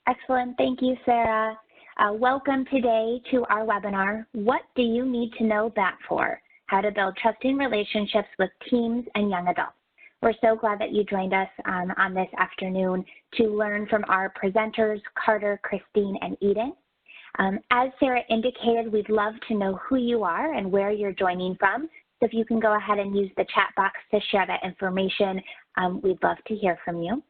Excellent. Thank you, Sarah. Welcome today to our webinar, What Do You Need to Know That For? How to Build Trusting Relationships with Teens and Young Adults. We're so glad that you joined us on this afternoon to learn from our presenters, Carter, Christine, and Eden. As Sarah indicated, we'd love to know who you are and where you're joining from. So if you can go ahead and use the chat box to share that information, we'd love to hear from you.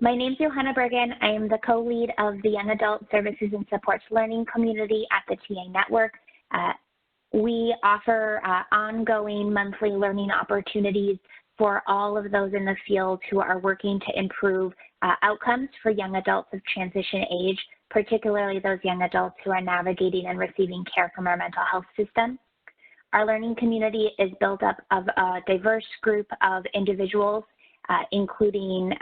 My name's Johanna Bergen. I am the co-lead of the Young Adult Services and Supports Learning Community at the TA Network. We offer ongoing monthly learning opportunities for all of those in the field who are working to improve outcomes for young adults of transition age, particularly those young adults who are navigating and receiving care from our mental health system. Our learning community is built up of a diverse group of individuals, including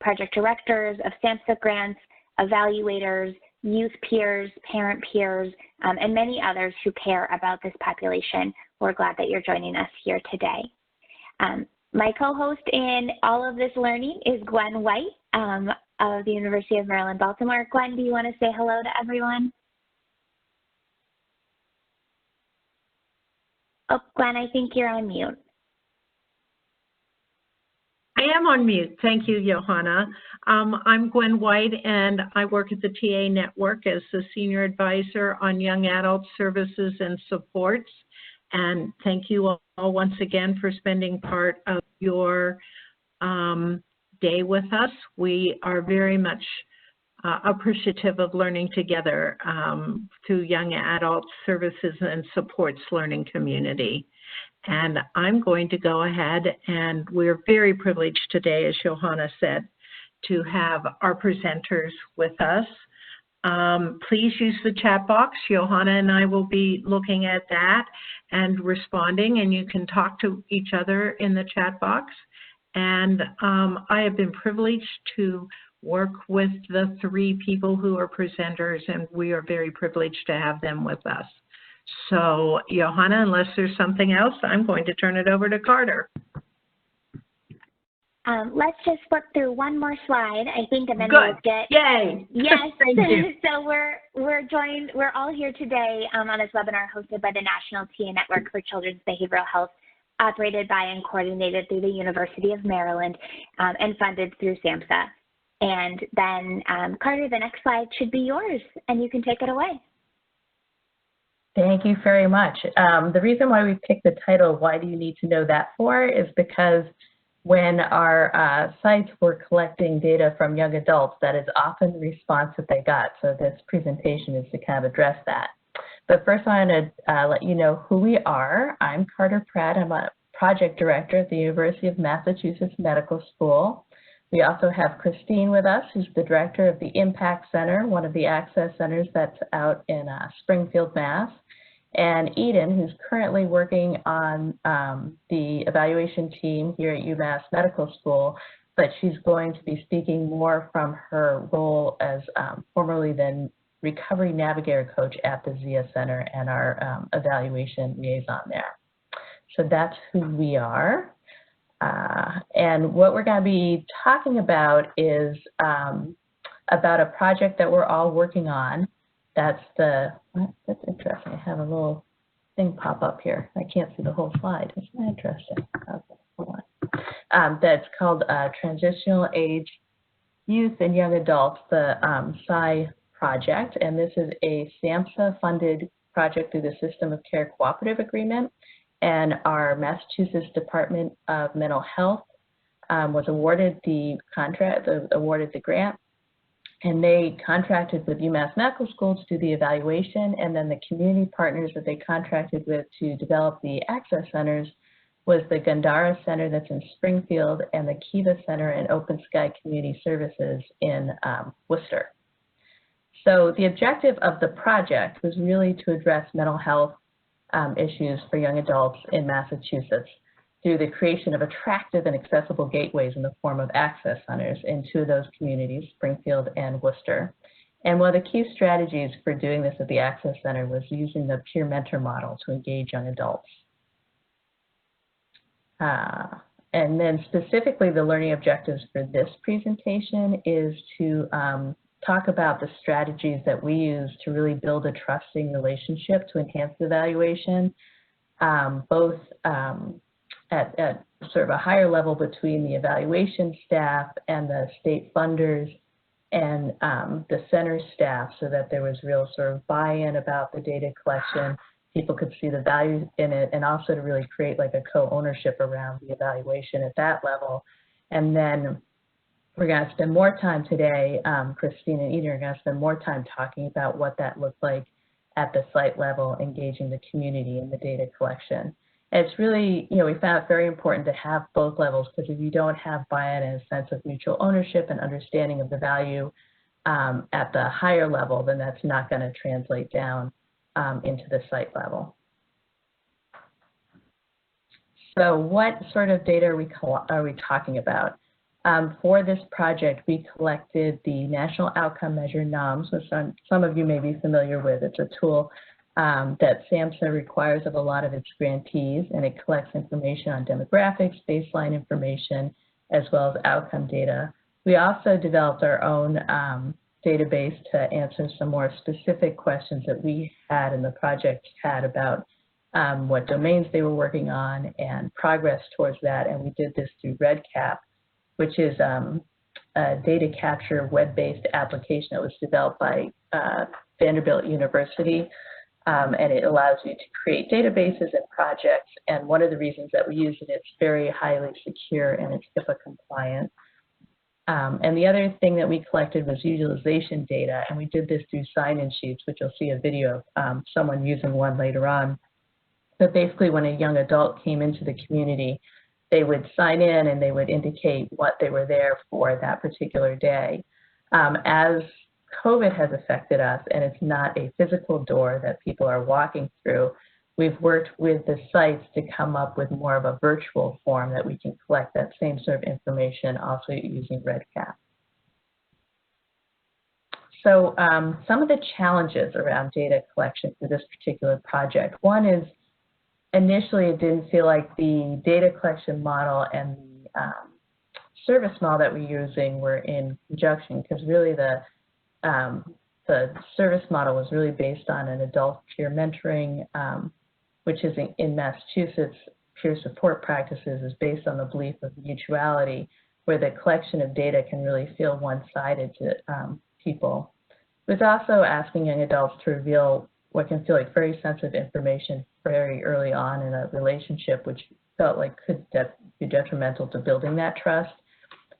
project directors of SAMHSA grants, evaluators, youth peers, parent peers, and many others who care about this population. We're glad that you're joining us here today. My co-host in all of this learning is Gwen White of the University of Maryland, Baltimore. Gwen, do you want to say hello to everyone? Oh, Gwen, I think you're on mute. I am on mute. Thank you, Johanna. I'm Gwen White, and I work at the TA Network as the Senior Advisor on Young Adult Services and Supports. And thank you all once again for spending part of your day with us. We are very much appreciative of learning together through Young Adult Services and Supports Learning Community. And I'm going to go ahead, and we're very privileged today, as Johanna said, to have our presenters with us. Please use the chat box. Johanna and I will be looking at that and responding, and you can talk to each other in the chat box. And I have been privileged to work with the three people who are presenters, and we are very privileged to have them with us. So, Johanna, unless there's something else, I'm going to turn it over to Carter. Let's just flip through one more slide, I think, and then Good. we'll get. Yay! Yes. Thank you. So we're all here today on this webinar hosted by the National TA Network for Children's Behavioral Health, operated by and coordinated through the University of Maryland, and funded through SAMHSA. And then, Carter, the next slide should be yours, and you can take it away. Thank you very much. The reason why we picked the title, Why Do You Need to Know That For, is because when our sites were collecting data from young adults, that is often the response that they got. So this presentation is to kind of address that. But first I want to let you know who we are. I'm Carter Pratt. I'm a project director at the University of Massachusetts Medical School. We also have Christine with us, who's the director of the Impact Center, one of the access centers that's out in Springfield, Mass. And Eden, who's currently working on the evaluation team here at UMass Medical School, but she's going to be speaking more from her role as formerly then Recovery Navigator Coach at the ZIA Center and our evaluation liaison there. So that's who we are. And what we're going to be talking about is about a project that we're all working on. That's interesting. I have a little thing pop up here. I can't see the whole slide. Isn't that interesting? Okay, hold on. That's called Transitional Age Youth and Young Adults, the TSAI project. And this is a SAMHSA-funded project through the System of Care Cooperative Agreement. And our Massachusetts Department of Mental Health was awarded the contract, awarded the grant. And they contracted with UMass Medical School to do the evaluation, and then the community partners that they contracted with to develop the access centers was the Gandara Center that's in Springfield and the Kiva Center and Open Sky Community Services in Worcester. So the objective of the project was really to address mental health issues for young adults in Massachusetts through the creation of attractive and accessible gateways in the form of access centers in two of those communities, Springfield and Worcester. And one of the key strategies for doing this at the Access Center was using the peer mentor model to engage young adults. And then specifically the learning objectives for this presentation is to talk about the strategies that we use to really build a trusting relationship to enhance the evaluation, both at sort of a higher level between the evaluation staff and the state funders and the center staff, so that there was real sort of buy-in about the data collection. People could see the value in it, and also to really create like a co-ownership around the evaluation at that level. And then we're going to spend more time today, Christine and Eden are going to spend more time talking about what that looked like at the site level, engaging the community in the data collection. And it's really, you know, we found it very important to have both levels, because if you don't have buy-in and a sense of mutual ownership and understanding of the value at the higher level, then that's not going to translate down into the site level. So what sort of data are we talking about? For this project, we collected the National Outcome Measure NOMS, which some of you may be familiar with. It's a tool that SAMHSA requires of a lot of its grantees, and it collects information on demographics, baseline information, as well as outcome data. We also developed our own database to answer some more specific questions that we had and the project had about what domains they were working on and progress towards that. And we did this through REDCap, which is a data capture web-based application that was developed by Vanderbilt University. And it allows you to create databases and projects. And one of the reasons that we use it, it's very highly secure and it's HIPAA compliant. And the other thing that we collected was utilization data, and we did this through sign-in sheets, which you'll see a video of someone using one later on. But basically, when a young adult came into the community, they would sign in and they would indicate what they were there for that particular day. As COVID has affected us, and it's not a physical door that people are walking through, we've worked with the sites to come up with more of a virtual form that we can collect that same sort of information, also using REDCap. So some of the challenges around data collection for this particular project. One is, initially it didn't feel like the data collection model and the service model that we're using were in conjunction, because really the service model was really based on an adult peer mentoring, which is in Massachusetts, peer support practices is based on the belief of mutuality, where the collection of data can really feel one-sided to people. It was also asking young adults to reveal what can feel like very sensitive information very early on in a relationship, which felt like could be detrimental to building that trust.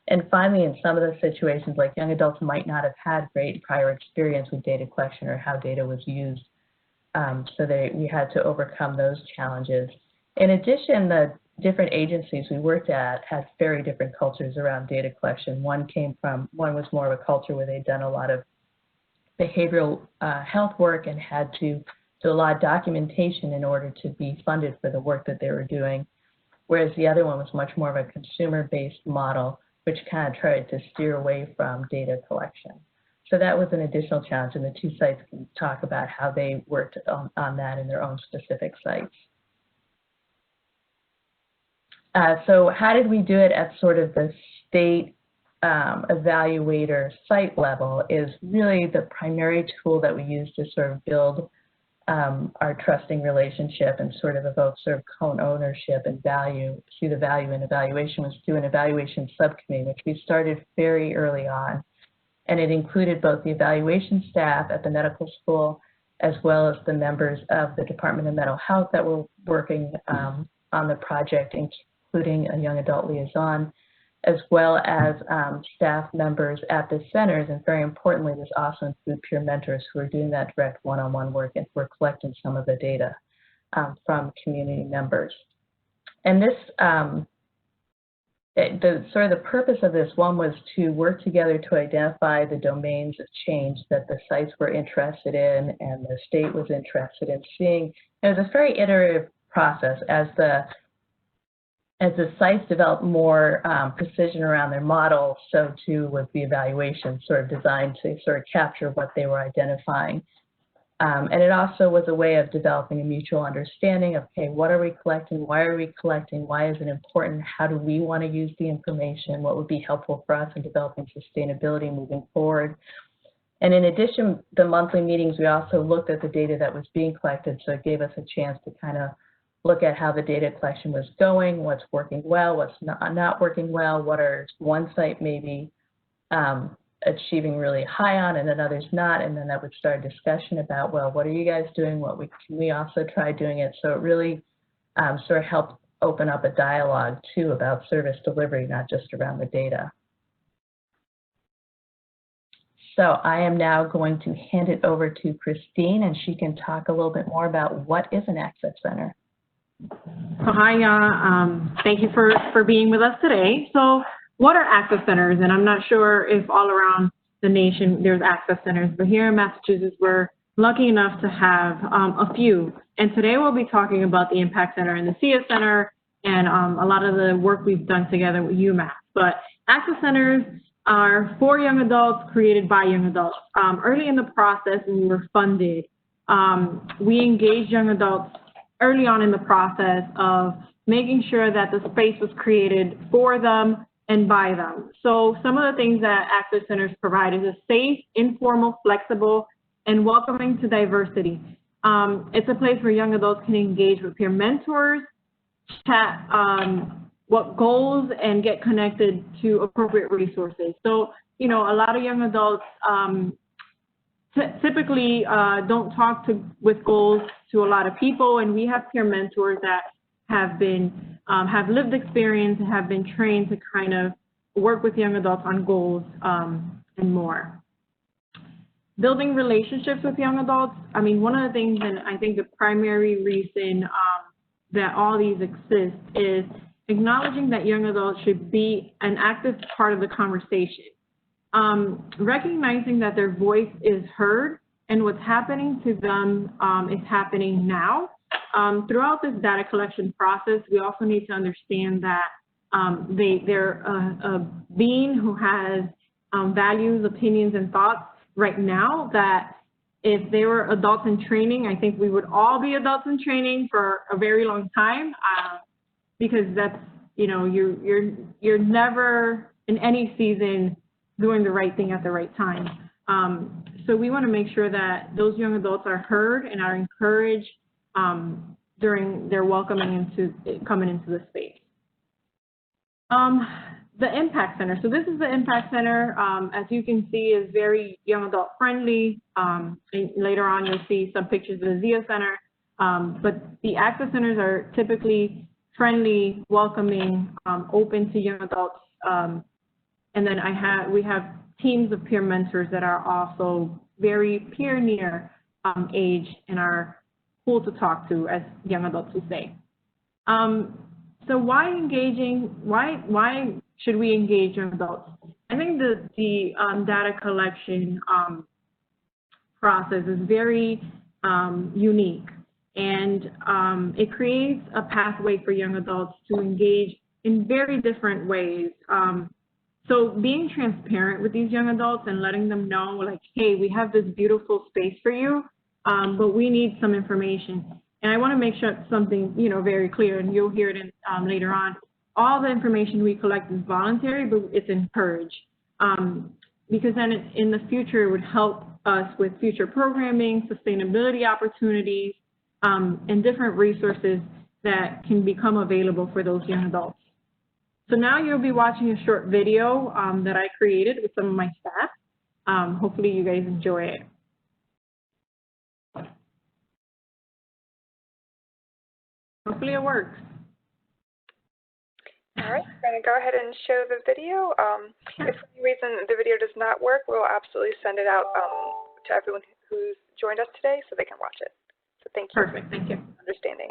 And finally, in some of the situations, like young adults might not have had great prior experience with data collection or how data was used. So we had to overcome those challenges. In addition, the different agencies we worked at had very different cultures around data collection. One was more of a culture where they'd done a lot of behavioral health work and had to do a lot of documentation in order to be funded for the work that they were doing, whereas the other one was much more of a consumer-based model, which kind of tried to steer away from data collection. So that was an additional challenge, and the two sites can talk about how they worked on that in their own specific sites. So how did we do it at sort of the state evaluator site level is really the primary tool that we use to sort of build our trusting relationship and sort of evoke sort of co-ownership and see the value in evaluation was through an evaluation subcommittee, which we started very early on. And it included both the evaluation staff at the medical school, as well as the members of the Department of Mental Health that were working on the project, including a young adult liaison, as well as staff members at the centers. And very importantly, this also include peer mentors who are doing that direct one-on-one work and who are collecting some of the data from community members. And this, the purpose of this one was to work together to identify the domains of change that the sites were interested in and the state was interested in seeing. It was a very iterative process as the sites developed more precision around their model, so too was the evaluation sort of designed to sort of capture what they were identifying. And it also was a way of developing a mutual understanding of, okay, what are we collecting? Why are we collecting? Why is it important? How do we want to use the information? What would be helpful for us in developing sustainability moving forward? And in addition, the monthly meetings, we also looked at the data that was being collected, so it gave us a chance to kind of look at how the data collection was going, what's working well, what's not working well, what are one site maybe achieving really high on and then others not, and then that would start a discussion about, well, what are you guys doing, can we also try doing it? So it really sort of helped open up a dialogue too about service delivery, not just around the data. So I am now going to hand it over to Christine, and she can talk a little bit more about what is an access center. So hi, thank you for being with us today. So what are access centers? And I'm not sure if all around the nation there's access centers, but here in Massachusetts, we're lucky enough to have a few. And today we'll be talking about the Impact Center and the CS Center and a lot of the work we've done together with UMass. But access centers are for young adults, created by young adults. Early in the process, when we were funded, we engaged young adults early on in the process of making sure that the space was created for them and by them. So some of the things that access centers provide is a safe, informal, flexible, and welcoming to diversity. It's a place where young adults can engage with peer mentors, chat what goals, and get connected to appropriate resources. So, you know, a lot of young adults typically don't talk with goals to a lot of people, and we have peer mentors that have lived experience and have been trained to kind of work with young adults on goals and more. Building relationships with young adults. I mean, one of the things, and I think the primary reason that all these exist is acknowledging that young adults should be an active part of the conversation. Recognizing that their voice is heard and what's happening to them is happening now. Throughout this data collection process, we also need to understand that they're a being who has values, opinions, and thoughts right now that if they were adults in training, I think we would all be adults in training for a very long time because that's, you know, you're never in any season doing the right thing at the right time. So we want to make sure that those young adults are heard and are encouraged during their coming into the space. The Impact Center. So this is the Impact Center. As you can see, is very young adult friendly. And later on, you'll see some pictures of the Zia Center. But the access centers are typically friendly, welcoming, open to young adults. And then we have teams of peer mentors that are also very peer near age and are cool to talk to, as young adults would say. So why should we engage young adults? I think the data collection process is very unique, and it creates a pathway for young adults to engage in very different ways. So being transparent with these young adults and letting them know, like, hey, we have this beautiful space for you, but we need some information. And I want to make sure something, you know, very clear, and you'll hear it later on. All the information we collect is voluntary, but it's encouraged. Because then in the future, it would help us with future programming, sustainability opportunities, and different resources that can become available for those young adults. So now you'll be watching a short video that I created with some of my staff. Hopefully you guys enjoy it. Hopefully it works. All right, we're going to go ahead and show the video. If for any reason the video does not work, we'll absolutely send it out to everyone who's joined us today so they can watch it. So thank you. Perfect, thank you. For understanding.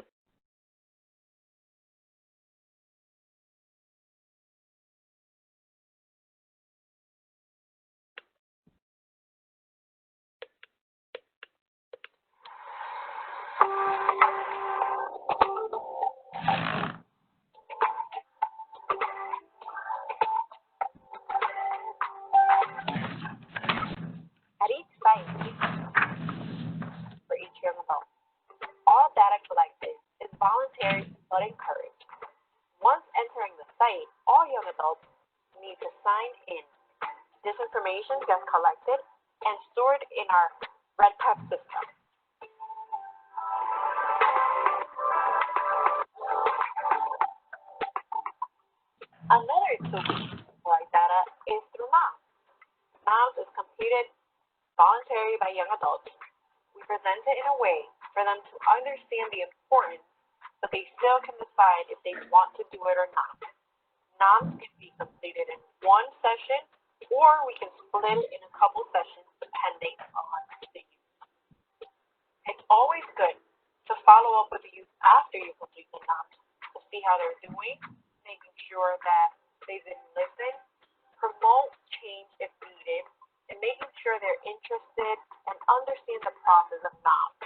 At each site, for each young adult, all data collected is voluntary but encouraged. Once entering the site, all young adults need to sign in. This information gets collected and stored in our RedPep system. Another tool to collect data is through NOMS. NOMS is completed voluntarily by young adults. We present it in a way for them to understand the importance, but they still can decide if they want to do it or not. NOMS can be completed in one session, or we can split it in a couple sessions depending on the youth. It's always good to follow up with the youth after you complete the NOMS to see how they're doing, making sure that they didn't listen, promote change if needed, and making sure they're interested and understand the process of NOMS.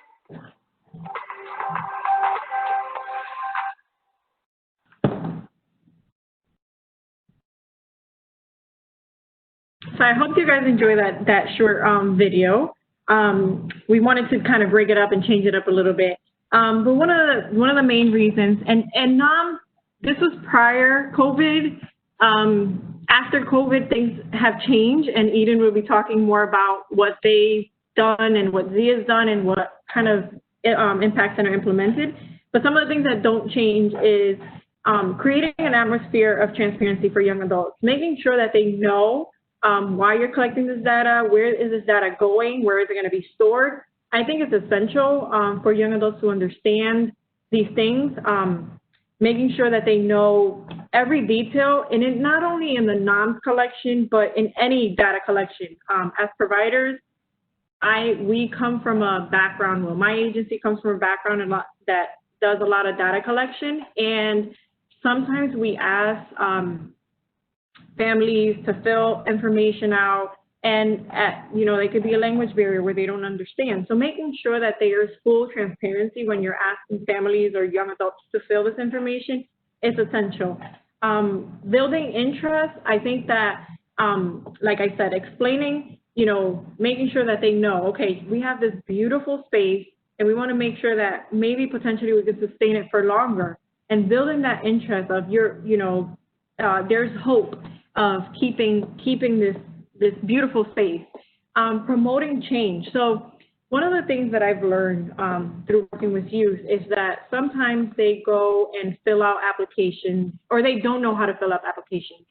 So I hope you guys enjoy that short video. We wanted to kind of break it up and change it up a little bit. But one of the main reasons, and NOMS, this was prior COVID. After COVID, things have changed, and Eden will be talking more about what they've done and what Z has done and what kind of impacts that are implemented. But some of the things that don't change is creating an atmosphere of transparency for young adults, making sure that they know why you're collecting this data, where is this data going, where is it going to be stored. I think it's essential for young adults to understand these things, making sure that they know every detail, and it not only in the NOMS collection, but in any data collection. As providers, we come from a background, well, my agency comes from a background that does a lot of data collection, and sometimes we ask families to fill information out, and there could be a language barrier where they don't understand. So making sure that there is full transparency when you're asking families or young adults to fill this information is essential. Building interest, I think that, like I said, explaining, making sure that they know, okay, we have this beautiful space, and we want to make sure that maybe potentially we could sustain it for longer, and building that interest of there's hope of keeping this beautiful space, promoting change. So one of the things that I've learned through working with youth is that sometimes they go and fill out applications, or they don't know how to fill out applications.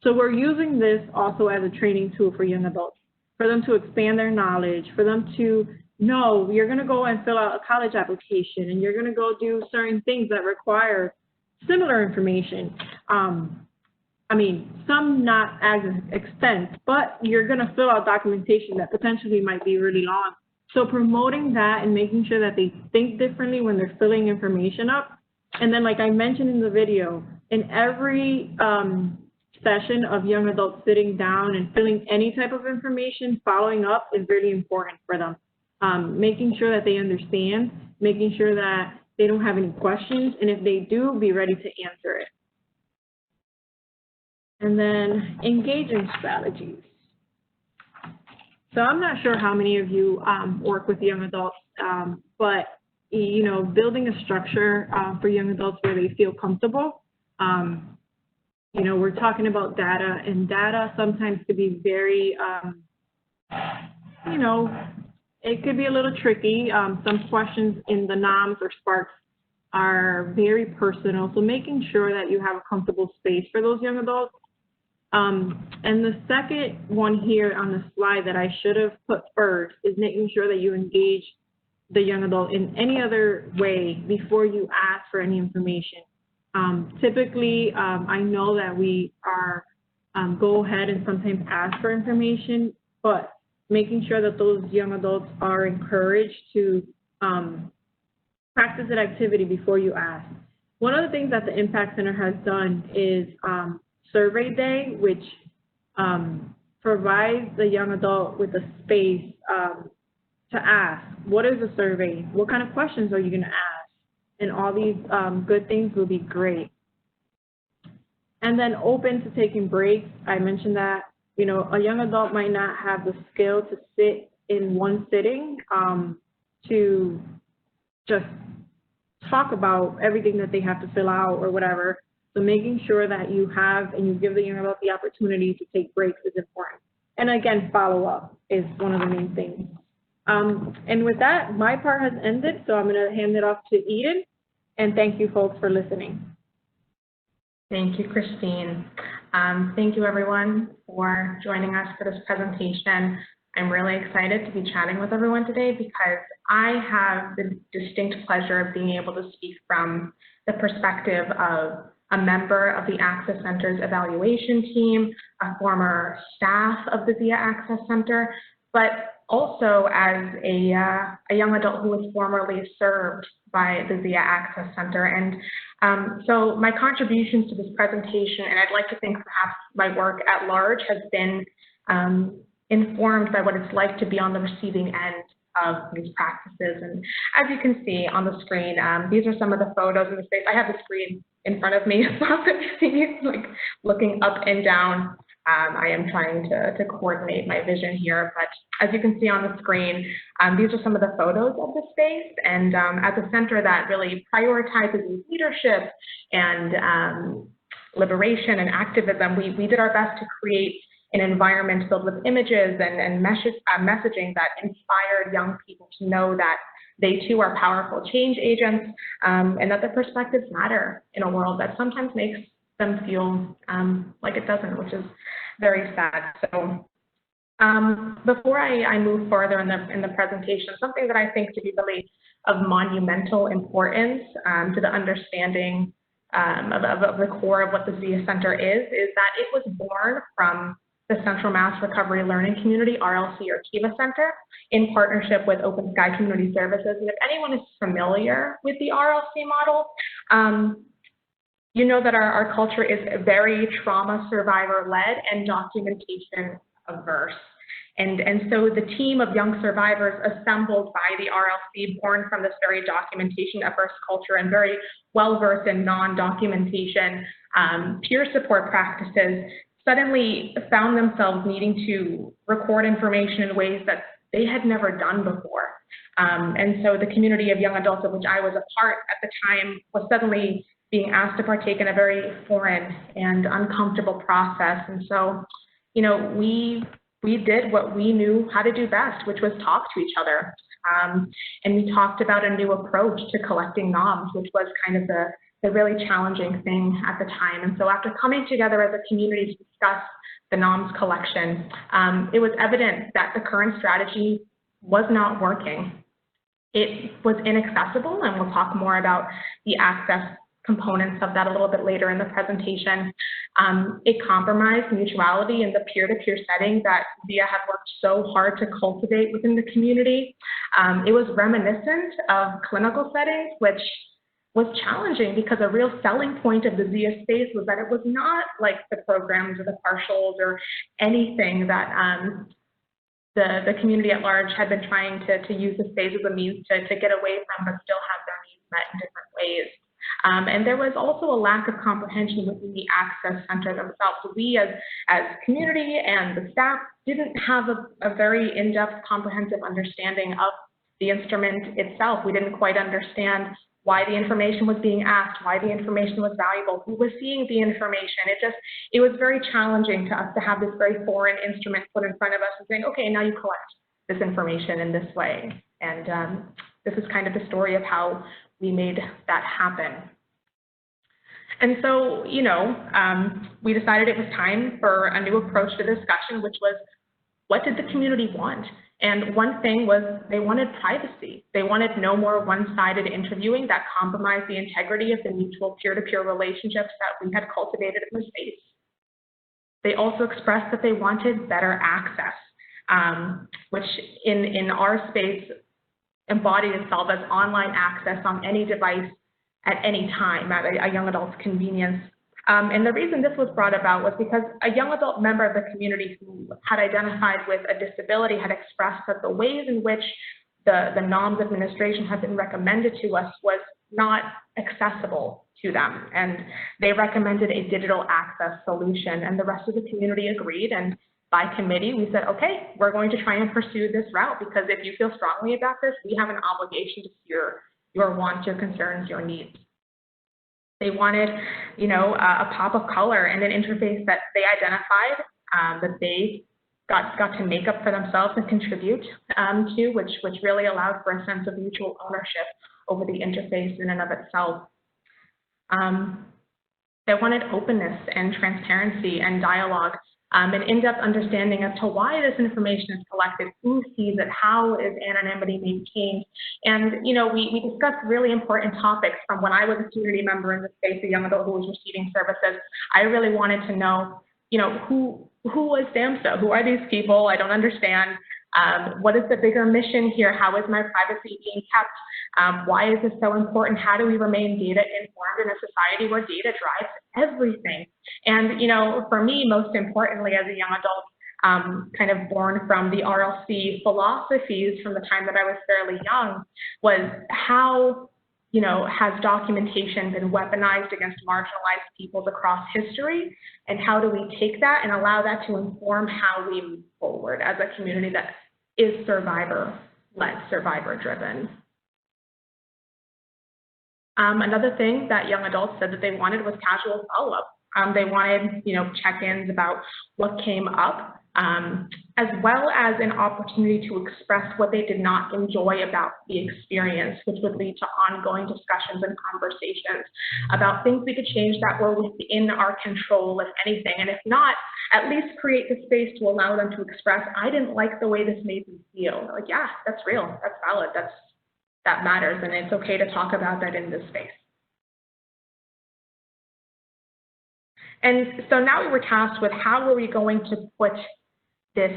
So we're using this also as a training tool for young adults, for them to expand their knowledge, for them to know you're going to go and fill out a college application, and you're going to go do certain things that require similar information. Some not as extent, but you're going to fill out documentation that potentially might be really long. So promoting that and making sure that they think differently when they're filling information up. And then, like I mentioned in the video, in every session of young adults sitting down and filling any type of information, following up is really important for them. Making sure that they understand, making sure that they don't have any questions, and if they do, be ready to answer it. And then engaging strategies. So I'm not sure how many of you work with young adults, but building a structure for young adults where they feel comfortable. We're talking about data, and data sometimes could be very, it could be a little tricky. Some questions in the NOMS or Sparks are very personal, so making sure that you have a comfortable space for those young adults. And the second one here on the slide that I should have put first is making sure that you engage the young adult in any other way before you ask for any information. Typically, I know that we are go ahead and sometimes ask for information, but making sure that those young adults are encouraged to practice that activity before you ask. One of the things that the Impact Center has done is Survey Day, which provides the young adult with a space to ask, what is a survey? What kind of questions are you going to ask? And all these good things will be great. And then open to taking breaks. I mentioned that, a young adult might not have the skill to sit in one sitting to just talk about everything that they have to fill out or whatever. So making sure that you have and you give the young adult the opportunity to take breaks is important. And again, follow up. is one of the main things. And with that, my part has ended, so I'm going to hand it off to Eden. And thank you, folks, for listening. Thank you, Christine. Thank you, everyone, for joining us for this presentation. I'm really excited to be chatting with everyone today because I have the distinct pleasure of being able to speak from the perspective of a member of the Access Center's evaluation team, a former staff of the ZIA Access Center, but also as a young adult who was formerly served by the ZIA Access Center. And so my contributions to this presentation, and I'd like to think perhaps my work at large, has been informed by what it's like to be on the receiving end of these practices. And as you can see on the screen, these are some of the photos in the space. I have the screen in front of me, so you see me like looking up and down. I am trying to coordinate my vision here, but as you can see on the screen, these are some of the photos of the space. And as a center that really prioritizes leadership and liberation and activism, we did our best to create an environment filled with images and messaging that inspired young people to know that they too are powerful change agents, and that their perspectives matter in a world that sometimes makes them feel like it doesn't, which is very sad. So before I move further in the presentation, something that I think to be really of monumental importance to the understanding of the core of what the ZIA Center is that it was born from the Central Mass Recovery Learning Community, RLC or KIVA Center, in partnership with Open Sky Community Services. And if anyone is familiar with the RLC model, you know that our culture is very trauma survivor-led and documentation averse. And so the team of young survivors assembled by the RLC, born from this very documentation averse culture and very well-versed in non-documentation peer support practices, suddenly found themselves needing to record information in ways that they had never done before. And so the community of young adults of which I was a part at the time was suddenly being asked to partake in a very foreign and uncomfortable process. And so, you know, we did what we knew how to do best, which was talk to each other. And we talked about a new approach to collecting NOMS, which was kind of the really challenging thing at the time. And so after coming together as a community to discuss the NOMS collection, it was evident that the current strategy was not working. It was inaccessible, and we'll talk more about the access components of that a little bit later in the presentation. It compromised mutuality in the peer-to-peer setting that ZIA had worked so hard to cultivate within the community. It was reminiscent of clinical settings, which was challenging because a real selling point of the ZIA space was that it was not like the programs or the partials or anything that the community at large had been trying to use the space as a means to get away from, but still have their needs met in different ways. And there was also a lack of comprehension within the Access Center themselves. So we as community and the staff didn't have a very in-depth comprehensive understanding of the instrument itself. We didn't quite understand why the information was being asked, why the information was valuable, who was seeing the information. It was very challenging to us to have this very foreign instrument put in front of us and saying, okay, now you collect this information in this way. And this is kind of the story of how we made that happen. And so, you know, we decided it was time for a new approach to discussion, which was, what did the community want? And one thing was they wanted privacy. They wanted no more one-sided interviewing that compromised the integrity of the mutual peer-to-peer relationships that we had cultivated in the space. They also expressed that they wanted better access, which in our space embodied itself as online access on any device at any time at a young adult's convenience. And the reason this was brought about was because a young adult member of the community who had identified with a disability had expressed that the ways in which the NOMS administration had been recommended to us was not accessible to them. And they recommended a digital access solution, and the rest of the community agreed. And by committee, we said, okay, we're going to try and pursue this route, because if you feel strongly about this, we have an obligation to hear your wants, your concerns, your needs. They wanted, you know, a pop of color and an interface that they identified, that they got to make up for themselves and contribute to, which really allowed for a sense of mutual ownership over the interface in and of itself. They wanted openness and transparency and dialogue, an in-depth understanding as to why this information is collected, who sees it, how is anonymity maintained. And, you know, we discussed really important topics from when I was a community member in the space, a young adult who was receiving services. I really wanted to know, you know, who was SAMHSA? Who are these people? I don't understand. What is the bigger mission here? How is my privacy being kept? Why is this so important? How do we remain data informed in a society where data drives everything? And, you know, for me, most importantly, as a young adult, kind of born from the RLC philosophies from the time that I was fairly young, was how, you know, has documentation been weaponized against marginalized peoples across history? And how do we take that and allow that to inform how we move forward as a community that is survivor-led, survivor-driven? Another thing that young adults said that they wanted was casual follow-up. They wanted, you know, check-ins about what came up, as well as an opportunity to express what they did not enjoy about the experience, which would lead to ongoing discussions and conversations about things we could change that were within our control, if anything. And if not, at least create the space to allow them to express, I didn't like the way this made me feel. Like, yeah, that's real, that's valid, that matters, and it's okay to talk about that in this space. And so now we were tasked with how were we going to put this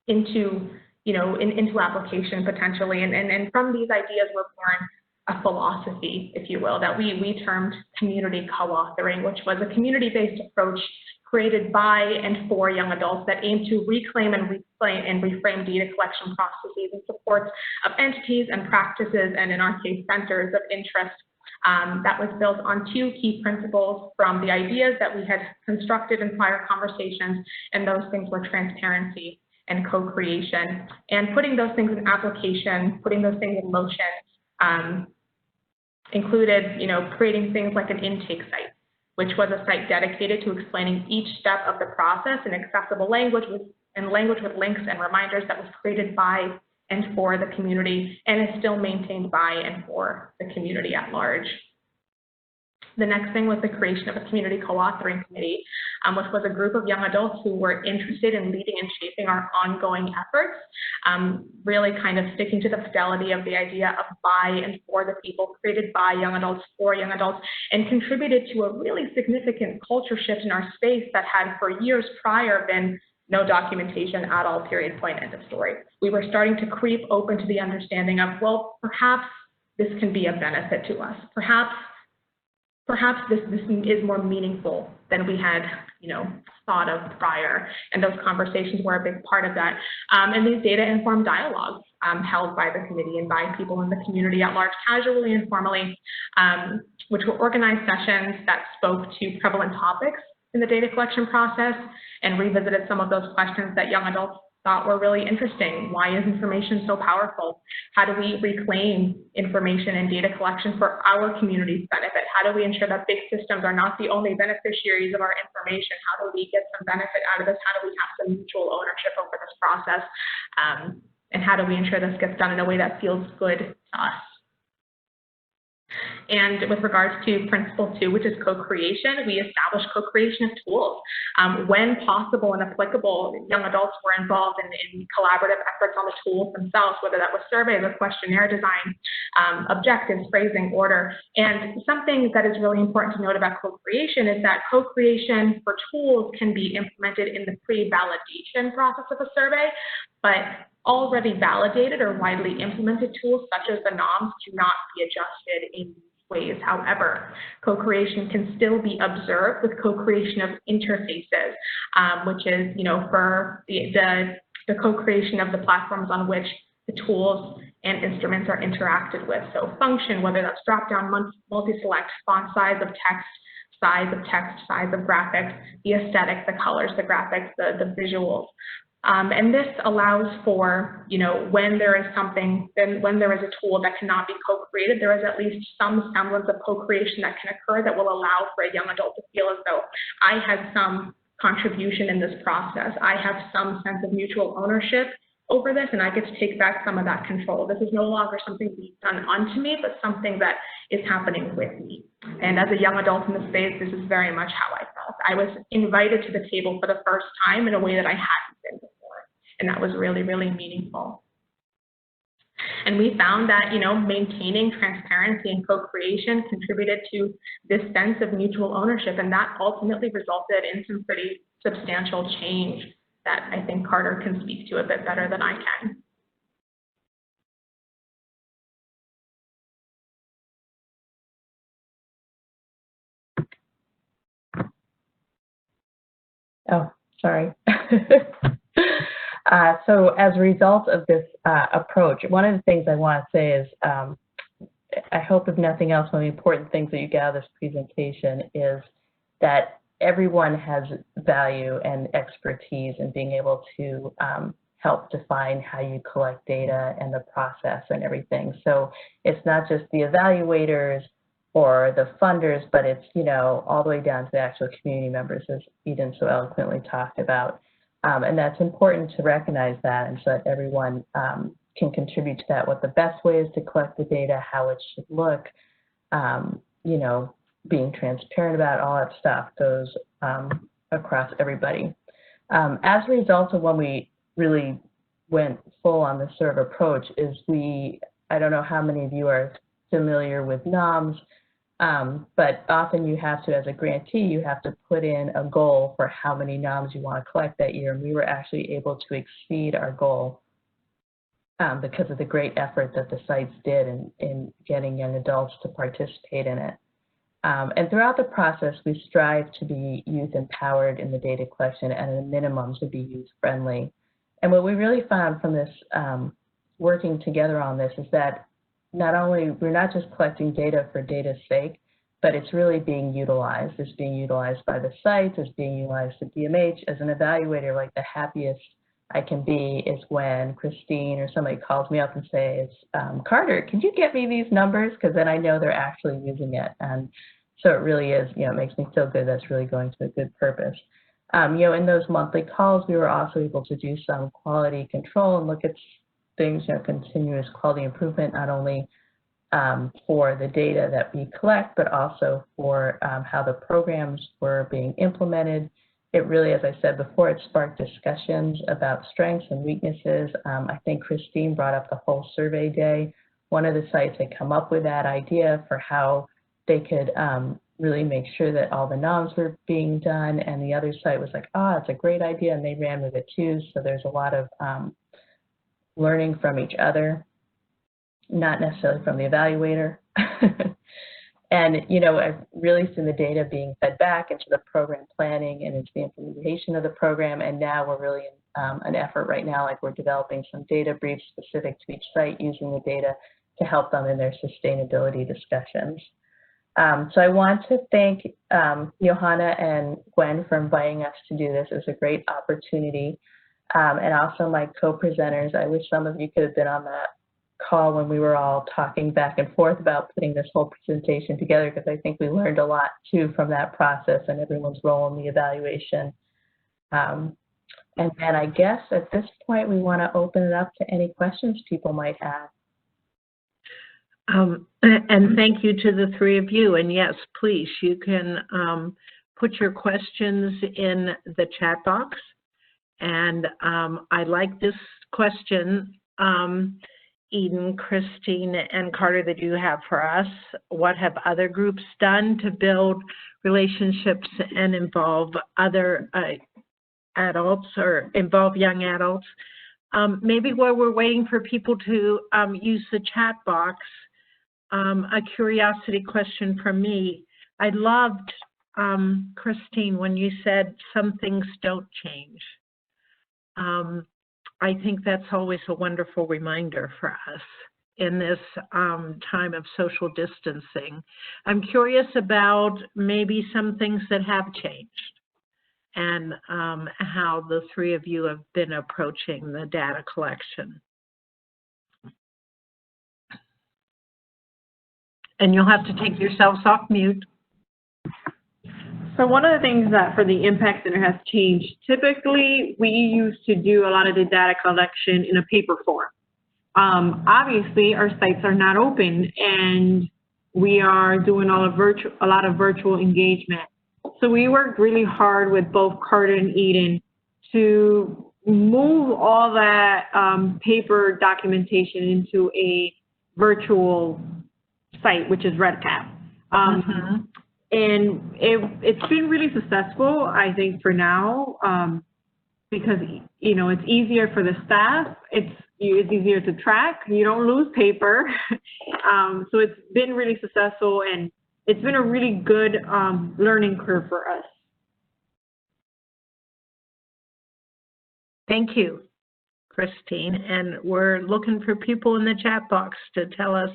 into, you know, into application potentially. And from these ideas were born a philosophy, if you will, that we termed community co-authoring, which was a community-based approach created by and for young adults that aim to reclaim and reframe data collection processes in support of entities and practices, and in our case, centers of interest. That was built on two key principles from the ideas that we had constructed in prior conversations, and those things were transparency and co-creation. And putting those things in application, putting those things in motion, included, you know, creating things like an intake site, which was a site dedicated to explaining each step of the process in accessible language with links and reminders, that was created by and for the community, and is still maintained by and for the community at large. The next thing was the creation of a community co-authoring committee, which was a group of young adults who were interested in leading and shaping our ongoing efforts, really kind of sticking to the fidelity of the idea of by and for the people, created by young adults, for young adults, and contributed to a really significant culture shift in our space that had for years prior been no documentation at all, period, point, end of story. We were starting to creep open to the understanding of, well, perhaps this can be a benefit to us. Perhaps this is more meaningful than we had, you know, thought of prior. And those conversations were a big part of that. And these data-informed dialogues held by the committee and by people in the community at large, casually and formally, which were organized sessions that spoke to prevalent topics in the data collection process and revisited some of those questions that young adults thought were really interesting. Why is information so powerful? How do we reclaim information and data collection for our community's benefit? How do we ensure that big systems are not the only beneficiaries of our information? How do we get some benefit out of this? How do we have some mutual ownership over this process? And how do we ensure this gets done in a way that feels good to us? And with regards to principle 2, which is co-creation, we established co-creation of tools. When possible and applicable, young adults were involved in collaborative efforts on the tools themselves, whether that was surveys or questionnaire design, objectives, phrasing, order. And something that is really important to note about co-creation is that co-creation for tools can be implemented in the pre-validation process of a survey, but already validated or widely implemented tools such as the NOMS cannot be adjusted in these ways. However, co-creation can still be observed with co-creation of interfaces, which is, you know, for the co-creation of the platforms on which the tools and instruments are interacted with. So function, whether that's drop-down, multi-select, font size of text, size of graphics, the aesthetic, the colors, the graphics, the visuals. And this allows for, you know, when there is something, then when there is a tool that cannot be co-created, there is at least some semblance of co-creation that can occur that will allow for a young adult to feel as though I had some contribution in this process. I have some sense of mutual ownership over this, and I get to take back some of that control. This is no longer something being done onto me, but something that is happening with me. And as a young adult in the space, this is very much how I felt. I was invited to the table for the first time in a way that I hadn't been before, and that was really, really meaningful. And we found that, maintaining transparency and co-creation contributed to this sense of mutual ownership, and that ultimately resulted in some pretty substantial change that I think Carter can speak to a bit better than I can. Oh, sorry. So as a result of this approach, one of the things I want to say is I hope, if nothing else, one of the important things that you get out of this presentation is that everyone has value and expertise in being able to help define how you collect data and the process and everything. So it's not just the evaluators or the funders, but it's, all the way down to the actual community members, as Eden so eloquently talked about. And that's important to recognize that, and so that everyone can contribute to that, what the best way is to collect the data, how it should look, being transparent about all that stuff goes across everybody. As a result of when we really went full on this sort of approach is I don't know how many of you are familiar with NOMS, but often you have to, as a grantee, you have to put in a goal for how many NOMS you want to collect that year. And we were actually able to exceed our goal because of the great effort that the sites did in getting young adults to participate in it. And throughout the process, we strive to be youth empowered in the data collection and at a minimum to be youth friendly. And what we really found from this working together on this is that we're not just collecting data for data's sake, but it's really being utilized. It's being utilized by the sites, it's being utilized at DMH. As an evaluator, like the happiest I can be is when Christine or somebody calls me up and says, Carter, can you get me these numbers? Because then I know they're actually using it. And so it really is, it makes me feel good that's really going to a good purpose. In those monthly calls, we were also able to do some quality control and look at things, continuous quality improvement, not only for the data that we collect, but also for how the programs were being implemented. It really, as I said before, it sparked discussions about strengths and weaknesses. I think Christine brought up the whole survey day. One of the sites had come up with that idea for how they could really make sure that all the NOMS were being done, and the other site was like, it's a great idea, and they ran with it too. So there's a lot of learning from each other, not necessarily from the evaluator. And, I've really seen the data being fed back into the program planning and into the implementation of the program. And now we're really in an effort right now, like we're developing some data briefs specific to each site using the data to help them in their sustainability discussions. So I want to thank Johanna and Gwen for inviting us to do this. It was a great opportunity. And also my co-presenters. I wish some of you could have been on that call when we were all talking back and forth about putting this whole presentation together, because I think we learned a lot too from that process and everyone's role in the evaluation. And then I guess at this point we want to open it up to any questions people might have. And thank you to the three of you. And yes, please, you can put your questions in the chat box. And I like this question, Eden, Christine, and Carter, that you have for us. What have other groups done to build relationships and involve other adults or involve young adults? Maybe while we're waiting for people to use the chat box, a curiosity question from me. I loved, Christine, when you said some things don't change. I think that's always a wonderful reminder for us in this time of social distancing. I'm curious about maybe some things that have changed and how the three of you have been approaching the data collection. And you'll have to take yourselves off mute. So one of the things that for the Impact Center has changed, typically we used to do a lot of the data collection in a paper form. Obviously, our sites are not open, and we are doing a lot of virtual engagement. So we worked really hard with both Carter and Eden to move all that paper documentation into a virtual site, which is RedCap. And it's been really successful, I think, for now, because, you know, it's easier for the staff. It's easier to track. You don't lose paper. So it's been really successful, and it's been a really good learning curve for us. Thank you, Christine. And we're looking for people in the chat box to tell us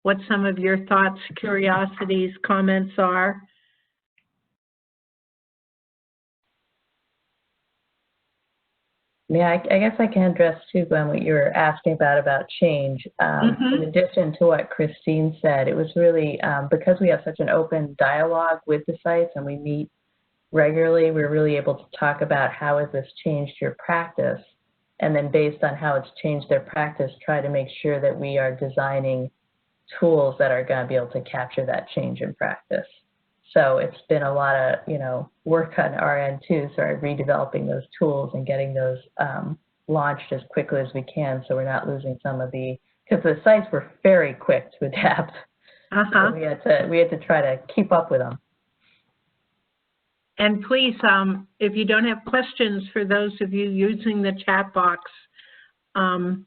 what some of your thoughts, curiosities, comments are. Yeah, I guess I can address too, Gwen, what you were asking about change. In addition to what Christine said, it was really because we have such an open dialogue with the sites and we meet regularly, we're really able to talk about how has this changed your practice, and then based on how it's changed their practice, try to make sure that we are designing tools that are going to be able to capture that change in practice. So it's been a lot of, you know, work on our end too, sort of redeveloping those tools and getting those launched as quickly as we can, so we're not losing some of the, because the sites were very quick to adapt. So we had to try to keep up with them. And please, if you don't have questions, for those of you using the chat box, how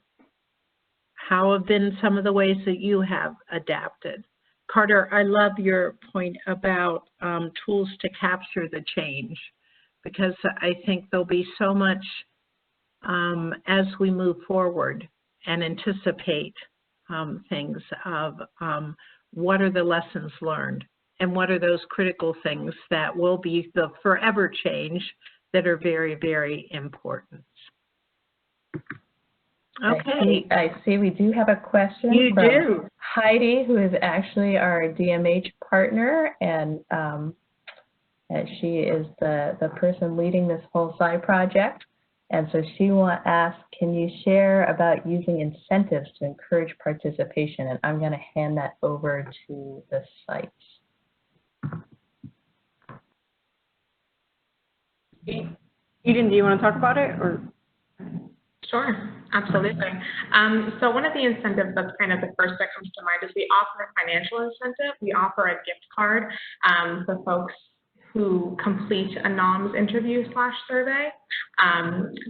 have been some of the ways that you have adapted? Carter, I love your point about tools to capture the change, because I think there'll be so much as we move forward and anticipate things of what are the lessons learned and what are those critical things that will be the forever change that are very, very important. Okay. I see we do have a question from Heidi, who is actually our DMH partner, and she is the person leading this whole side project. And so she will ask, can you share about using incentives to encourage participation? And I'm going to hand that over to the sites. Eden, do you want to talk about it, or? Sure, absolutely. So one of the incentives that's kind of the first that comes to mind is we offer a financial incentive. We offer a gift card for folks who complete a NOMS interview/survey.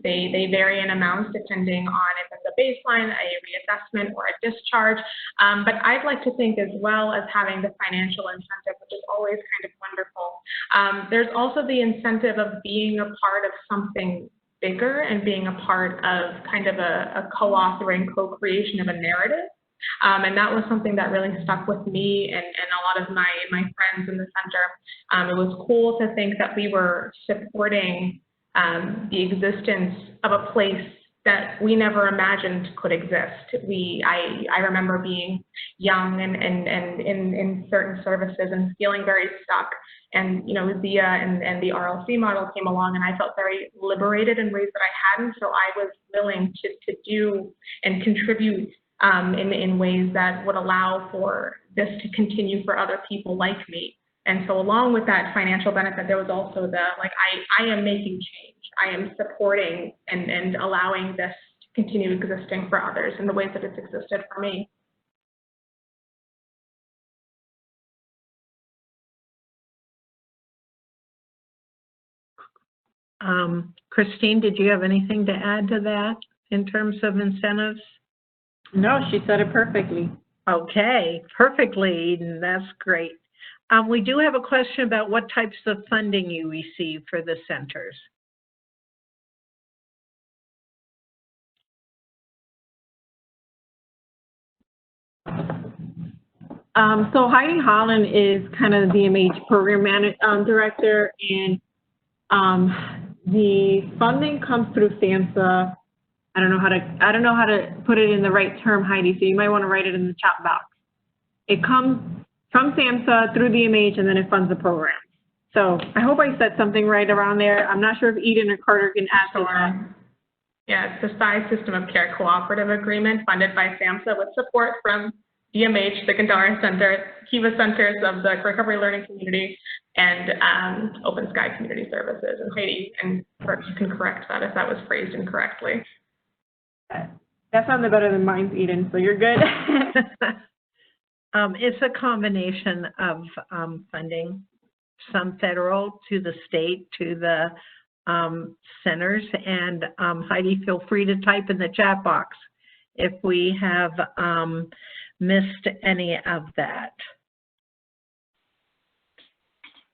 They vary in amounts depending on if it's a baseline, a reassessment, or a discharge. But I'd like to think, as well as having the financial incentive, which is always kind of wonderful, there's also the incentive of being a part of something bigger and being a part of kind of a co-authoring, co-creation of a narrative. And that was something that really stuck with me and a lot of my friends in the center. It was cool to think that we were supporting the existence of a place that we never imagined could exist. I remember being young and in certain services and feeling very stuck. And, you know, ZIA and the RLC model came along, and I felt very liberated in ways that I hadn't. So I was willing to do and contribute in ways that would allow for this to continue for other people like me. And so along with that financial benefit, there was also the, like, I am making change. I am supporting and allowing this to continue existing for others in the ways that it's existed for me. Christine, did you have anything to add to that in terms of incentives? No, she said it perfectly. Okay, perfectly, Eden. That's great. We do have a question about what types of funding you receive for the centers. So Heidi Holland is kind of the DMH program director, and the funding comes through SAMHSA. I don't know how to put it in the right term, Heidi, so you might want to write it in the chat box. It comes from SAMHSA through DMH, and then it funds the program. So I hope I said something right around there. I'm not sure if Eden or Carter can add to that. Sure. Yeah, it's the SAI System of Care Cooperative Agreement funded by SAMHSA with support from DMH, the Gandara Center, Kiva Centers of the Recovery Learning Community, and Open Sky Community Services. And Heidi, and you can correct that if that was phrased incorrectly. That sounded better than mine, Eden, so you're good. It's a combination of funding, some federal to the state, to the centers, and Heidi, feel free to type in the chat box if we have missed any of that.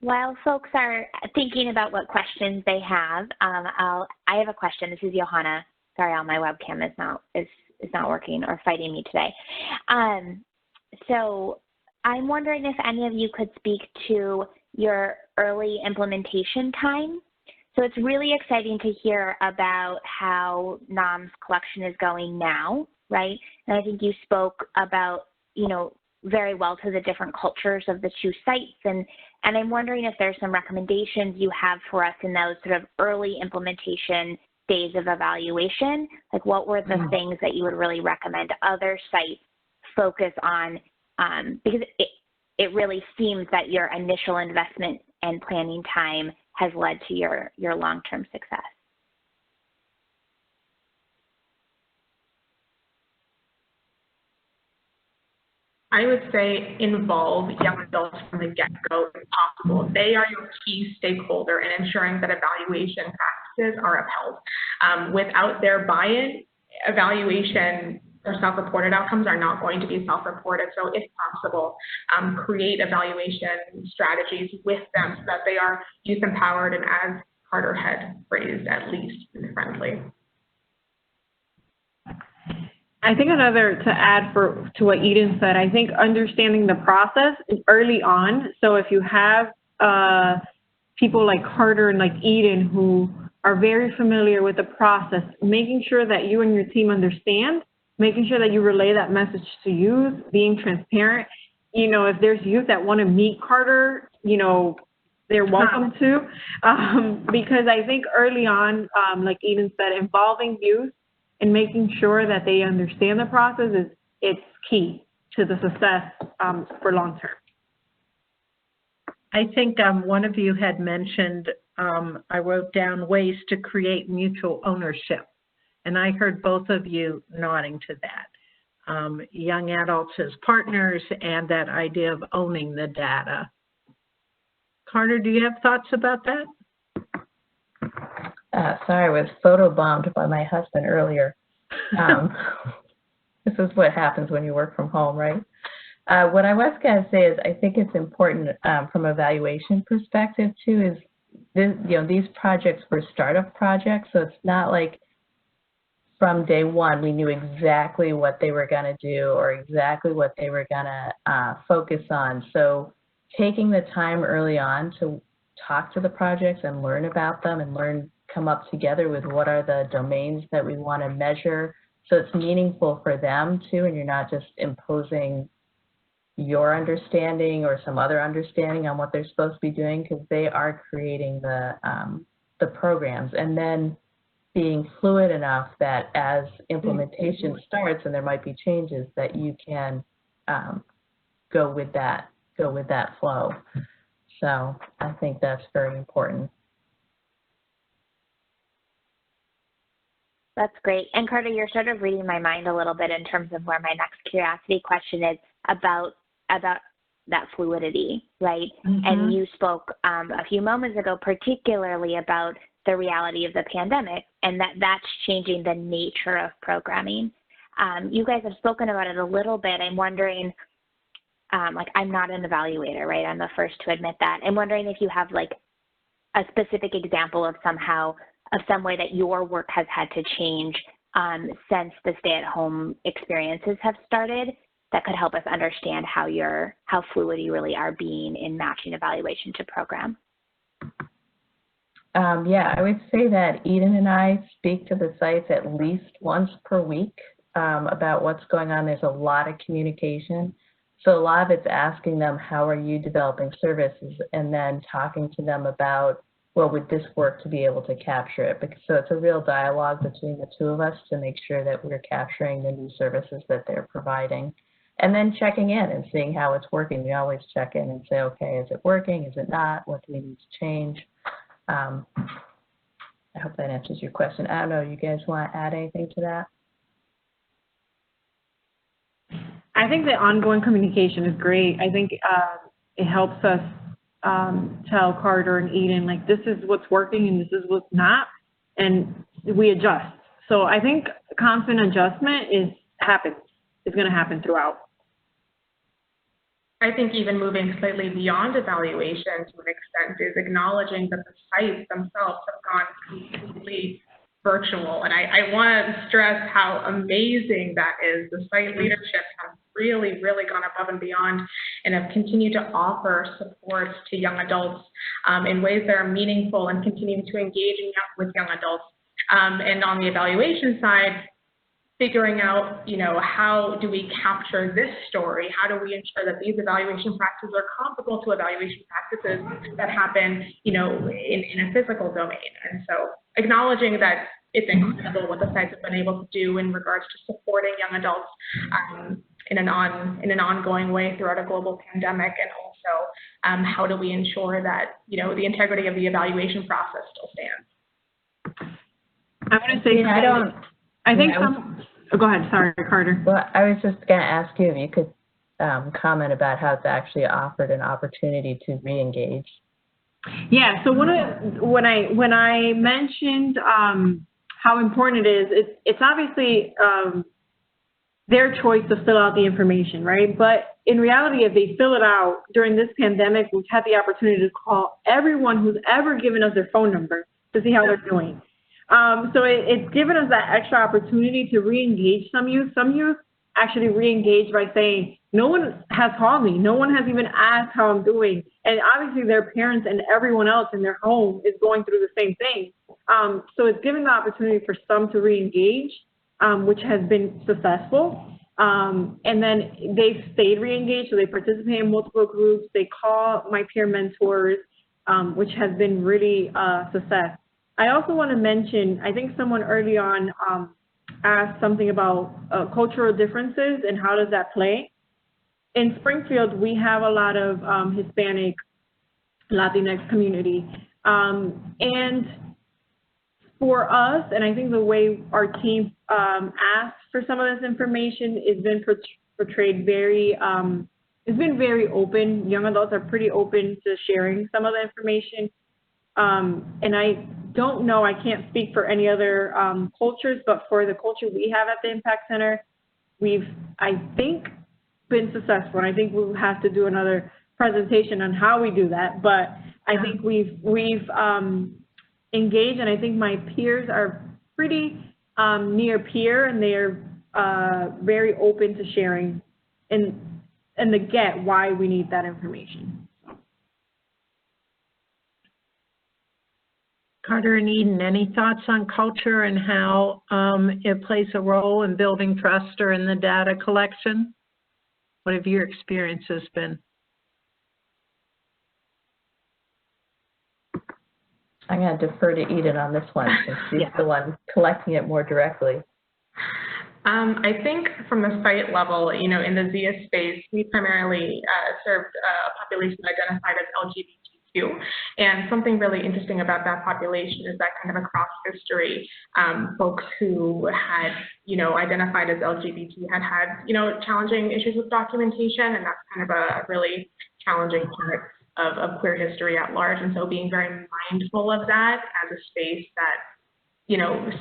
While folks are thinking about what questions they have, I have a question. This is Johanna. Sorry, my webcam is not working or fighting me today. So I'm wondering if any of you could speak to your early implementation time. So it's really exciting to hear about how NOMS collection is going now, right? And I think you spoke about, very well to the different cultures of the two sites. And I'm wondering if there's some recommendations you have for us in those sort of early implementation days of evaluation. Like, what were the things that you would really recommend other sites focus on? Because it really seems that your initial investment and planning time has led to your long-term success. I would say involve young adults from the get-go if possible. They are your key stakeholder in ensuring that evaluation practices are upheld. Without their buy-in, evaluation or self-reported outcomes are not going to be self-reported. So if possible, create evaluation strategies with them so that they are youth-empowered and, as Carter had phrased, at least youth-friendly. I think to add to what Eden said, I think understanding the process is early on. So if you have people like Carter and like Eden who are very familiar with the process, making sure that you and your team understand, making sure that you relay that message to youth, being transparent. If there's youth that want to meet Carter, they're welcome to, because I think early on, like Eden said, involving youth and making sure that they understand the process it's key to the success for long term. I think one of you had mentioned, I wrote down ways to create mutual ownership. And I heard both of you nodding to that. Young adults as partners and that idea of owning the data. Carter, do you have thoughts about that? Sorry, I was photobombed by my husband earlier. This is what happens when you work from home, right? What I was going to say is I think it's important from an evaluation perspective too is these projects were startup projects, so it's not like from day one we knew exactly what they were going to do or exactly what they were going to focus on. So taking the time early on to talk to the projects and learn about them and come up together with what are the domains that we want to measure so it's meaningful for them too, and you're not just imposing your understanding or some other understanding on what they're supposed to be doing, because they are creating the programs, and then being fluid enough that as implementation starts and there might be changes that you can go with that flow. So I think that's very important. That's great. And Carter, you're sort of reading my mind a little bit in terms of where my next curiosity question is about that fluidity, right? And you spoke a few moments ago particularly about the reality of the pandemic and that's changing the nature of programming. You guys have spoken about it a little bit. I'm wondering, I'm not an evaluator, right? I'm the first to admit that. I'm wondering if you have like a specific example of some way that your work has had to change since the stay-at-home experiences have started that could help us understand how fluid you really are being in matching evaluation to program. Yeah, I would say that Eden and I speak to the sites at least once per week about what's going on. There's a lot of communication. So a lot of it's asking them, how are you developing services, and then talking to them about, well, would this work to be able to capture it? Because, so it's a real dialogue between the two of us to make sure that we're capturing the new services that they're providing. And then checking in and seeing how it's working. We always check in and say, okay, is it working? Is it not? What do we need to change? I hope that answers your question. I don't know, you guys want to add anything to that? I think the ongoing communication is great. I think it helps us tell Carter and Eden, like, this is what's working and this is what's not, and we adjust. So I think constant adjustment is going to happen throughout. I think even moving slightly beyond evaluation to an extent is acknowledging that the sites themselves have gone completely virtual. And I want to stress how amazing that is. The site leadership has really, really gone above and beyond and have continued to offer support to young adults in ways that are meaningful and continuing to engage with young adults. And on the evaluation side, figuring out, how do we capture this story? How do we ensure that these evaluation practices are comparable to evaluation practices that happen, in a physical domain? And so acknowledging that it's incredible what the sites have been able to do in regards to supporting young adults in an ongoing way throughout a global pandemic, and also how do we ensure that, the integrity of the evaluation process still stands? I'm going to say, go ahead, sorry, Carter. Well, I was just going to ask you if you could comment about how it's actually offered an opportunity to re-engage. Yeah, so when I mentioned how important it is, it's obviously their choice to fill out the information, right? But in reality, if they fill it out during this pandemic, we've had the opportunity to call everyone who's ever given us their phone number to see how they're doing. So it's given us that extra opportunity to re-engage some youth. Some youth actually re-engage by saying, no one has called me. No one has even asked how I'm doing. And obviously their parents and everyone else in their home is going through the same thing. So it's given the opportunity for some to re-engage, which has been successful. And then they've stayed re-engaged, so they participate in multiple groups. They call my peer mentors, which has been really a success. I also want to mention, I think someone early on asked something about cultural differences and how does that play. In Springfield, we have a lot of Hispanic, Latinx community. And for us, and I think the way our team asked for some of this information has been portrayed very, it's been very open. Young adults are pretty open to sharing some of the information. And I don't know, I can't speak for any other cultures, but for the culture we have at the Impact Center, we've, I think, been successful. And I think we'll have to do another presentation on how we do that. But I think we've engaged, and I think my peers are pretty near peer, and they are very open to sharing and to get why we need that information. Carter and Eden, any thoughts on culture and how it plays a role in building trust or in the data collection? What have your experiences been? I'm going to defer to Eden on this one, since she's the one collecting it more directly. I think from the site level, in the ZIA space, we primarily served a population identified as LGBTQ. And something really interesting about that population is that kind of across history, folks who had, identified as LGBT had, challenging issues with documentation, and that's kind of a really challenging part of queer history at large. And so being very mindful of that as a space that,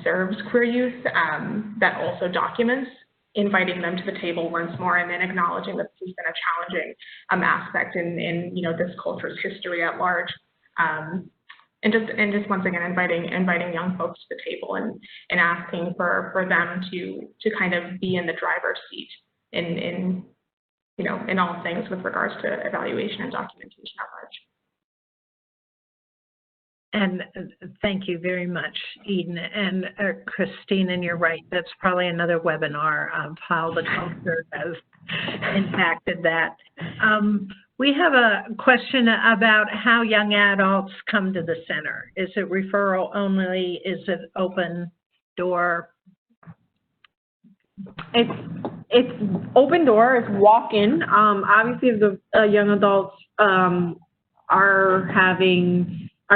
serves queer youth, that also documents, inviting them to the table once more, and then acknowledging that this has been a challenging aspect in this culture's history at large. And just once again inviting young folks to the table and asking for them to kind of be in the driver's seat in all things with regards to evaluation and documentation at large. And thank you very much, Eden. And Christine, and you're right, that's probably another webinar of how the culture has impacted that. We have a question about how young adults come to the center. Is it referral only? Is it open door? It's open door, it's walk-in. Obviously, if the young adults are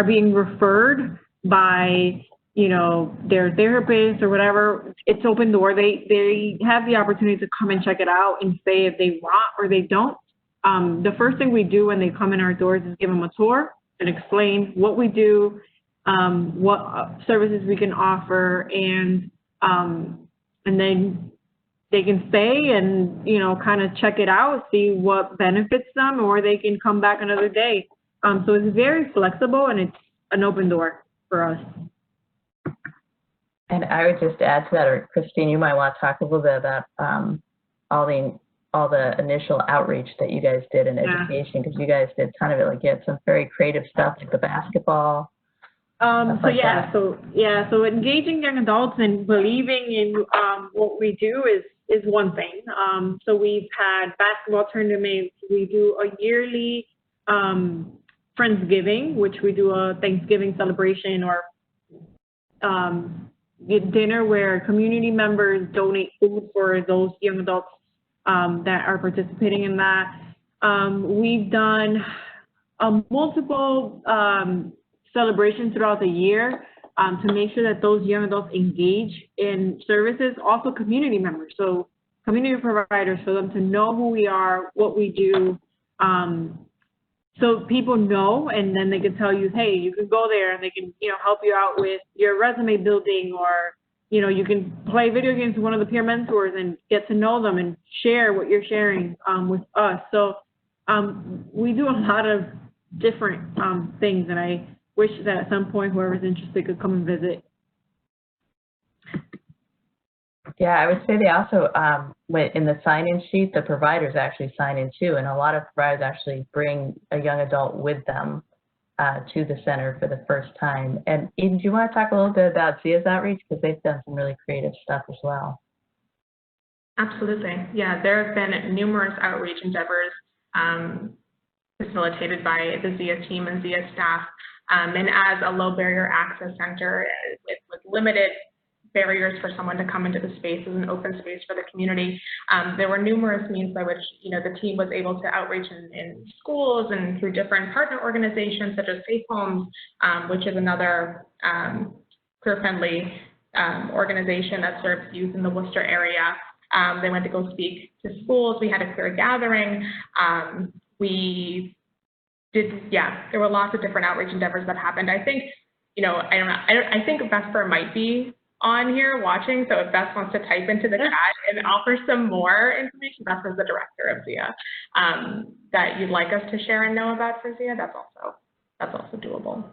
being referred by, you know, their therapist or whatever, it's open door. They have the opportunity to come and check it out and say if they want or they don't. The first thing we do when they come in our doors is give them a tour and explain what we do, what services we can offer, and then they can stay and, you know, kind of check it out, see what benefits them, or they can come back another day. So it's very flexible, and it's an open door for us. And I would just add to that, or Christine, you might want to talk a little bit about all the initial outreach that you guys did in education, because you guys did a ton of it, like you had some very creative stuff like the basketball. So engaging young adults and believing in what we do is one thing. So we've had basketball tournaments. We do a yearly Friendsgiving, which we do a Thanksgiving celebration or dinner where community members donate food for those young adults that are participating in that. We've done multiple celebrations throughout the year to make sure that those young adults engage in services, also community members, so community providers, for them to know who we are, what we do, so people know, and then they can tell you, hey, you can go there and they can, you know, help you out with your resume building, or, you know, you can play video games with one of the peer mentors and get to know them and share what you're sharing with us. So we do a lot of different things, and I wish that at some point whoever's interested could come and visit. Yeah, I would say they also, in the sign-in sheet, the providers actually sign in too, and a lot of providers actually bring a young adult with them to the center for the first time. And Eden, do you want to talk a little bit about Zia's outreach? Because they've done some really creative stuff as well. Absolutely. Yeah, there have been numerous outreach endeavors facilitated by the Zia team and Zia staff. And as a low barrier access center with limited barriers for someone to come into the space as an open space for the community, there were numerous means by which, you know, the team was able to outreach in schools and through different partner organizations such as Safe Homes, which is another queer-friendly organization that serves youth in the Worcester area. They went to go speak to schools. We had a queer gathering. There were lots of different outreach endeavors that happened. I think, you know, I think Vesper might be on here watching, so if Beth wants to type into the chat and offer some more information, Vesper's the director of Zia, that you'd like us to share and know about for Zia, that's also doable.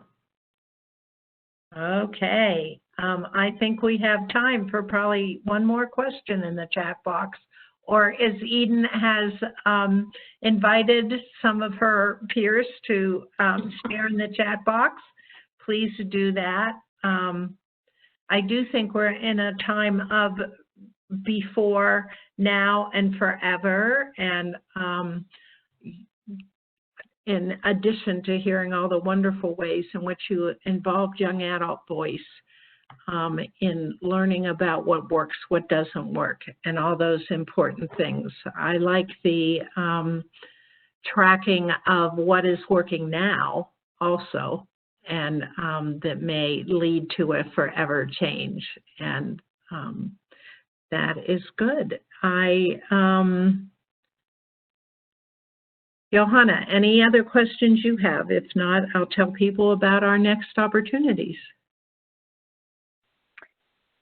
Okay, I think we have time for probably one more question in the chat box. Or as Eden has invited some of her peers to share in the chat box, please do that. I do think we're in a time of before, now, and forever. And in addition to hearing all the wonderful ways in which you involved young adult voice in learning about what works, what doesn't work, and all those important things. I like the tracking of what is working now also, and that may lead to a forever change, and that is good. Johanna, any other questions you have? If not, I'll tell people about our next opportunities.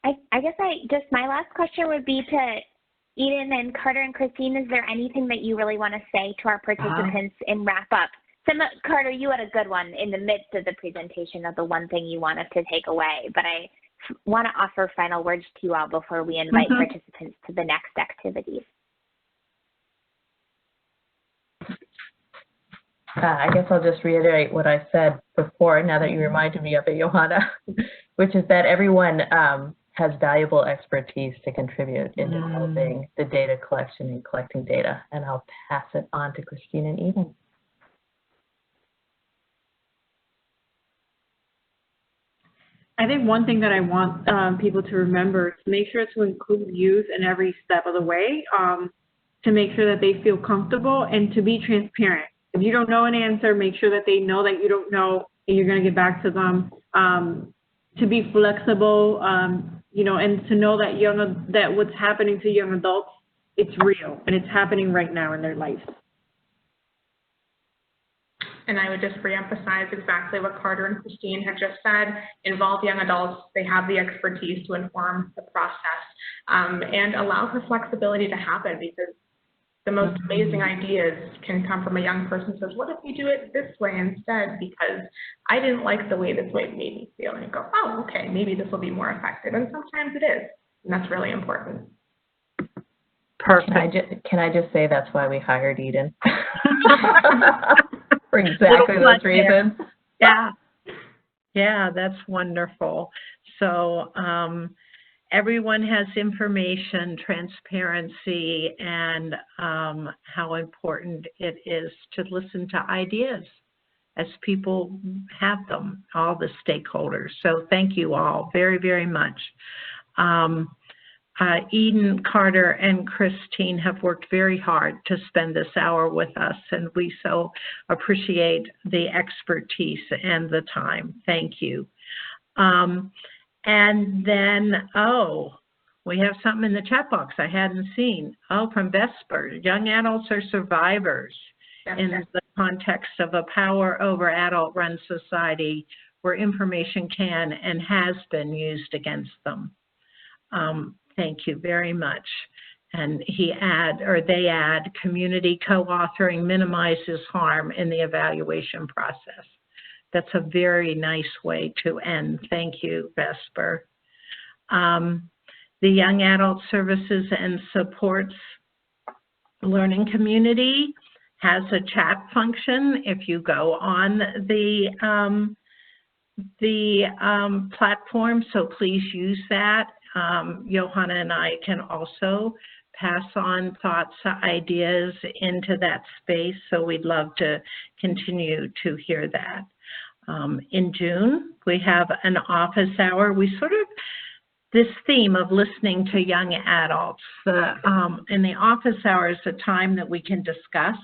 I guess my last question would be to Eden and Carter and Christine. Is there anything that you really want to say to our participants in wrap up? Carter, you had a good one in the midst of the presentation of the one thing you wanted to take away, but I want to offer final words to you all before we invite participants to the next activities. I guess I'll just reiterate what I said before, now that you reminded me of it, Johanna, which is that everyone has valuable expertise to contribute in developing the data collection and collecting data. And I'll pass it on to Christine and Eden. I think one thing that I want people to remember is to make sure to include youth in every step of the way, to make sure that they feel comfortable and to be transparent. If you don't know an answer, make sure that they know that you don't know and you're going to get back to them. To be flexible, you know, and to know that that what's happening to young adults, it's real and it's happening right now in their life. And I would just reemphasize exactly what Carter and Christine had just said. Involve young adults. They have the expertise to inform the process, and allow for flexibility to happen, because the most amazing ideas can come from a young person who says, what if we do it this way instead, because I didn't like the way this way made me feel. And you go, oh, okay, maybe this will be more effective. And sometimes it is. And that's really important. Perfect. Can I just say that's why we hired Eden? For exactly those reasons. Yeah. Yeah, that's wonderful. So everyone has information, transparency, and how important it is to listen to ideas as people have them, all the stakeholders. So thank you all very, very much. Eden, Carter, and Christine have worked very hard to spend this hour with us, and we so appreciate the expertise and the time. Thank you. And then, oh, we have something in the chat box I hadn't seen. Oh, from Vesper, young adults are survivors in the context of a power over adult-run society where information can and has been used against them. Thank you very much. And they add, community co-authoring minimizes harm in the evaluation process. That's a very nice way to end. Thank you, Vesper. The Young Adult Services and Supports Learning Community has a chat function if you go on the platform, so please use that. Johanna and I can also pass on thoughts, ideas into that space, so we'd love to continue to hear that. In June, we have an office hour. We sort of, this theme of listening to young adults. In the office hour is a time that we can discuss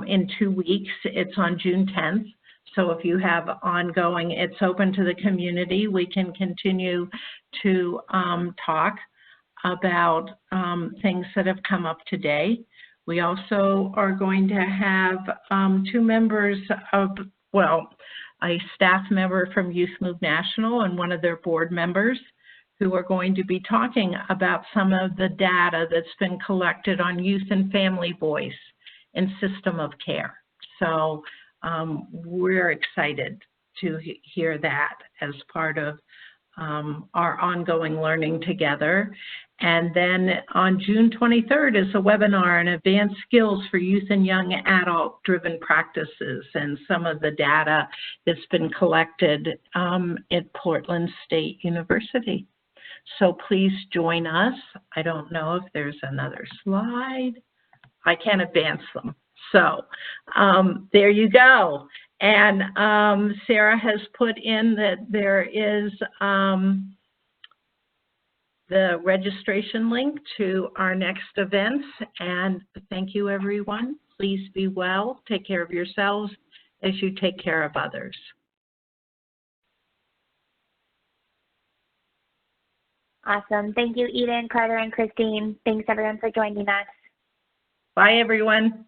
in 2 weeks. It's on June 10th. So if you have ongoing, it's open to the community. We can continue to talk about things that have come up today. We also are going to have 2 members of, well, a staff member from Youth Move National and one of their board members who are going to be talking about some of the data that's been collected on youth and family voice in system of care. So we're excited to hear that as part of our ongoing learning together. And then on June 23rd is a webinar on advanced skills for youth and young adult driven practices and some of the data that's been collected at Portland State University. So please join us. I don't know if there's another slide. I can't advance them. So there you go. And Sarah has put in that there is the registration link to our next events. And thank you, everyone. Please be well. Take care of yourselves as you take care of others. Awesome. Thank you, Eden, Carter, and Christine. Thanks, everyone, for joining us. Bye, everyone.